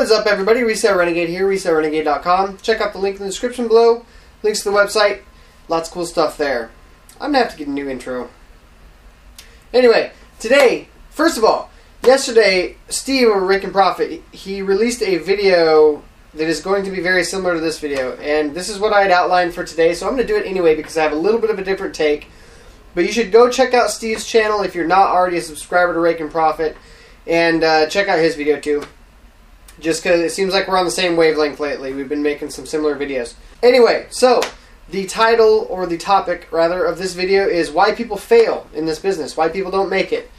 What is up, everybody? Resale Renegade here, ResaleRenegade.com. Check out the link in the description below. Links to the website. Lots of cool stuff there. I'm going to have to get a new intro. Anyway, today, first of all, yesterday, Steve over Raiken Profit, he released a video that is going to be very similar to this video. And this is what I had outlined for today, so I'm going to do it anyway because I have a little bit of a different take. But you should go check out Steve's channel if you're not already a subscriber to Raiken Profit. And check out his video too. Just because it seems like we're on the same wavelength lately. We've been making some similar videos. Anyway, so the title, or the topic rather, of this video is why people fail in this business. Why people don't make it.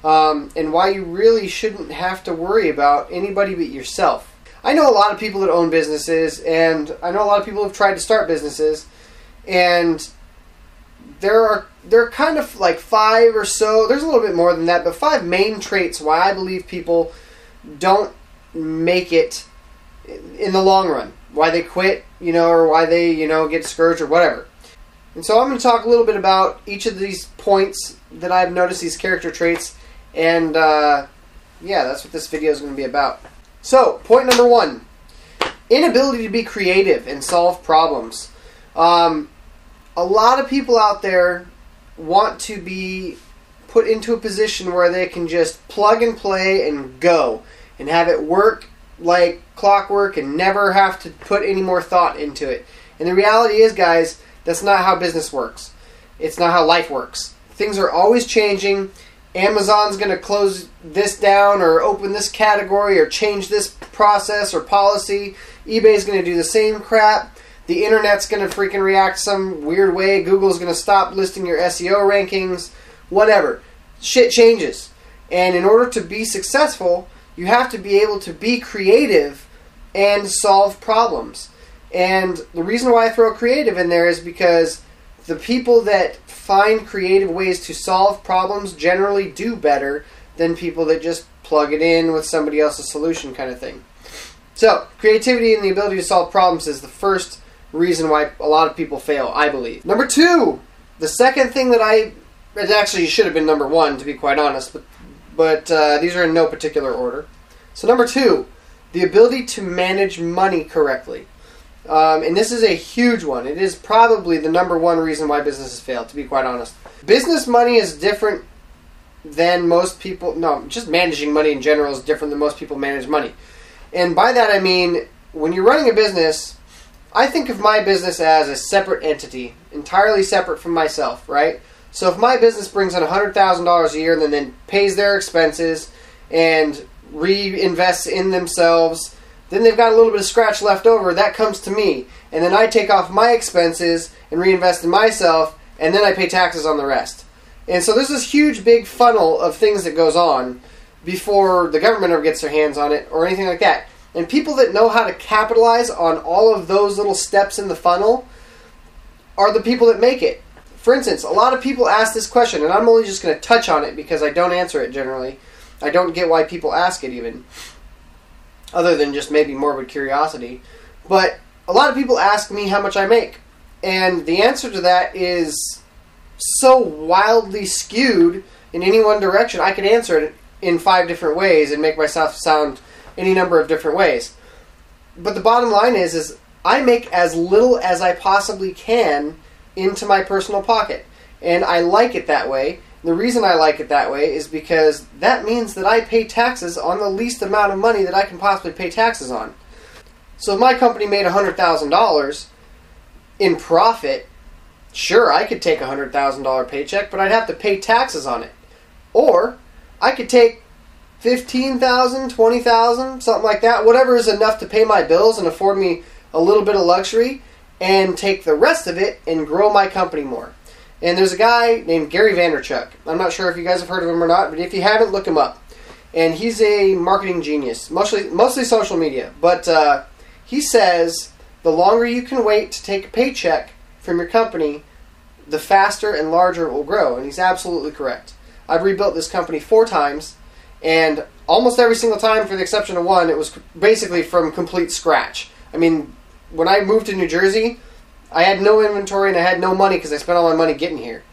And why you really shouldn't have to worry about anybody but yourself. I know a lot of people that own businesses, and I know a lot of people who have tried to start businesses, and there are kind of like 5 or so, there's a little bit more than that, but 5 main traits why I believe people don't make it in the long run. Why they quit, or why they, get discouraged or whatever. And so I'm going to talk a little bit about each of these points that I've noticed, these character traits, and yeah, that's what this video is going to be about. So, point number 1, inability to be creative and solve problems. A lot of people out there want to be put into a position where they can just plug and play and go and have it work like clockwork and never have to put any more thought into it. And the reality is, guys, that's not how business works. It's not how life works. Things are always changing. Amazon's going to close this down or open this category or change this process or policy. eBay's going to do the same crap. The internet's going to freaking react some weird way. Google's going to stop listing your SEO rankings. Whatever. Shit changes. And in order to be successful, you have to be able to be creative and solve problems. And the reason why I throw creative in there is because the people that find creative ways to solve problems generally do better than people that just plug it in with somebody else's solution kind of thing. So, creativity and the ability to solve problems is the first reason why a lot of people fail, I believe. Number 2, the second thing that it actually should have been number 1, to be quite honest, but these are in no particular order. So number 2, the ability to manage money correctly. And this is a huge one. It is probably the number 1 reason why businesses fail, to be quite honest. Business money is different than most people. No, just managing money in general is different than most people manage money. And by that I mean, when you're running a business, I think of my business as a separate entity, entirely separate from myself, right? So if my business brings in $100,000 a year and then pays their expenses and reinvests in themselves, then they've got a little bit of scratch left over. That comes to me, and then I take off my expenses and reinvest in myself, and then I pay taxes on the rest. And so there's this huge big funnel of things that goes on before the government ever gets their hands on it or anything like that. And people that know how to capitalize on all of those little steps in the funnel are the people that make it. For instance, a lot of people ask this question, and I'm only just going to touch on it because I don't answer it generally. I don't get why people ask it even, other than just maybe morbid curiosity. But a lot of people ask me how much I make. And the answer to that is so wildly skewed in any one direction. I could answer it in 5 different ways and make myself sound any number of different ways. But the bottom line is I make as little as I possibly can into my personal pocket. And I like it that way. The reason I like it that way is because that means that I pay taxes on the least amount of money that I can possibly pay taxes on. So if my company made $100,000 in profit, sure, I could take a $100,000 paycheck, but I'd have to pay taxes on it. Or I could take $15,000, $20,000, something like that, whatever is enough to pay my bills and afford me a little bit of luxury, and take the rest of it and grow my company more. And there's a guy named Gary Vaynerchuk. I'm not sure if you guys have heard of him or not, but if you haven't, look him up. And he's a marketing genius, mostly social media. But he says the longer you can wait to take a paycheck from your company, the faster and larger it will grow. And he's absolutely correct. I've rebuilt this company 4 times, and almost every single time, for the exception of 1, it was basically from complete scratch. I mean, when I moved to New Jersey, I had no inventory and I had no money because I spent all my money getting here.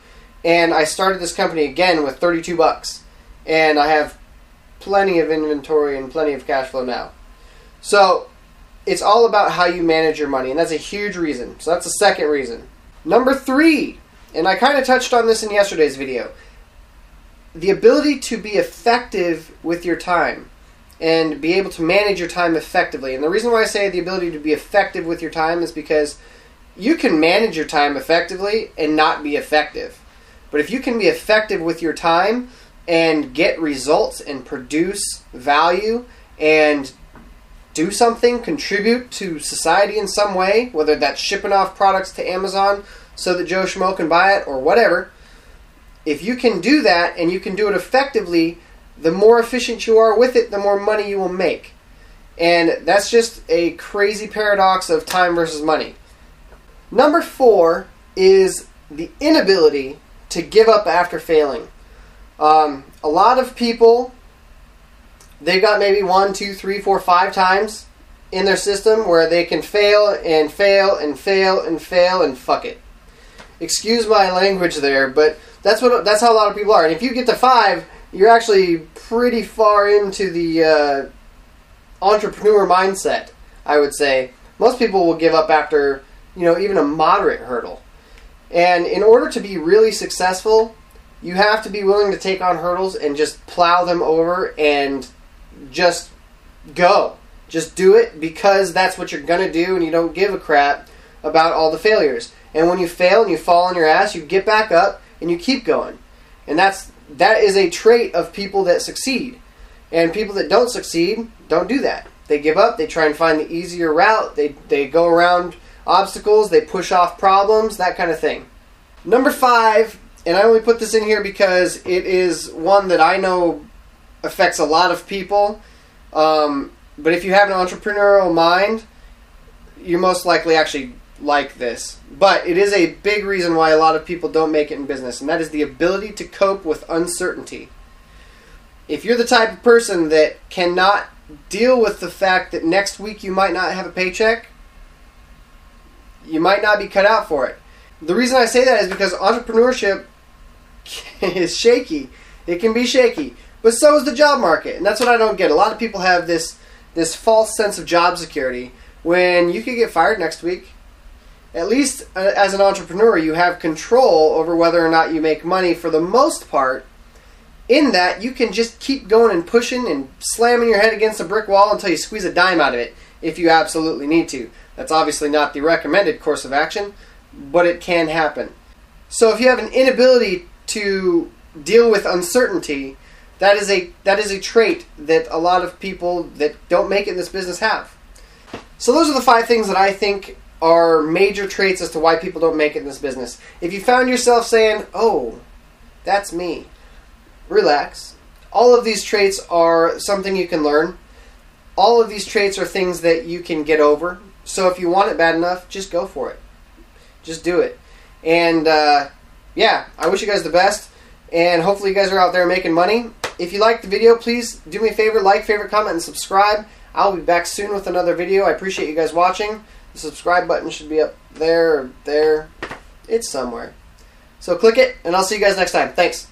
And I started this company again with $32. And I have plenty of inventory and plenty of cash flow now. So it's all about how you manage your money, and that's a huge reason. So that's the second reason. Number 3, and I kind of touched on this in yesterday's video, the ability to be effective with your time and be able to manage your time effectively. And the reason why I say the ability to be effective with your time is because you can manage your time effectively and not be effective. But if you can be effective with your time and get results and produce value and do something, contribute to society in some way, whether that's shipping off products to Amazon so that Joe Schmo can buy it or whatever, if you can do that and you can do it effectively, the more efficient you are with it, the more money you will make. And that's just a crazy paradox of time versus money. Number 4 is the inability to give up after failing. A lot of people, they've got maybe 1, 2, 3, 4, 5 times in their system where they can fail and fail and fail and fail and fuck it. Excuse my language there, but that's how a lot of people are. And if you get to 5, you're actually pretty far into the entrepreneur mindset, I would say. Most people will give up after, even a moderate hurdle. And in order to be really successful, you have to be willing to take on hurdles and just plow them over and just go. Just do it because that's what you're going to do, and you don't give a crap about all the failures. And when you fail and you fall on your ass, you get back up and you keep going. And that is a trait of people that succeed. And people that don't succeed don't do that. They give up, they try and find the easier route, they go around obstacles, they push off problems, that kind of thing. Number 5, and I only put this in here because it is one that I know affects a lot of people, but if you have an entrepreneurial mind, you most likely actually like this. But it is a big reason why a lot of people don't make it in business, and that is the ability to cope with uncertainty. If you're the type of person that cannot deal with the fact that next week you might not have a paycheck, you might not be cut out for it. The reason I say that is because entrepreneurship is shaky. It can be shaky. But so is the job market. And that's what I don't get. A lot of people have this false sense of job security when you could get fired next week. At least as an entrepreneur, you have control over whether or not you make money for the most part. In that, you can just keep going and pushing and slamming your head against a brick wall until you squeeze a dime out of it if you absolutely need to. That's obviously not the recommended course of action, but it can happen. So if you have an inability to deal with uncertainty, that is a trait that a lot of people that don't make it in this business have. So those are the 5 things that I think are major traits as to why people don't make it in this business. If you found yourself saying, oh, that's me, relax. All of these traits are something you can learn. All of these traits are things that you can get over. So if you want it bad enough, just go for it. Just do it. And yeah, I wish you guys the best. And hopefully you guys are out there making money. If you liked the video, please do me a favor, like, favorite, comment, and subscribe. I'll be back soon with another video. I appreciate you guys watching. The subscribe button should be up there or there. It's somewhere. So click it, and I'll see you guys next time. Thanks.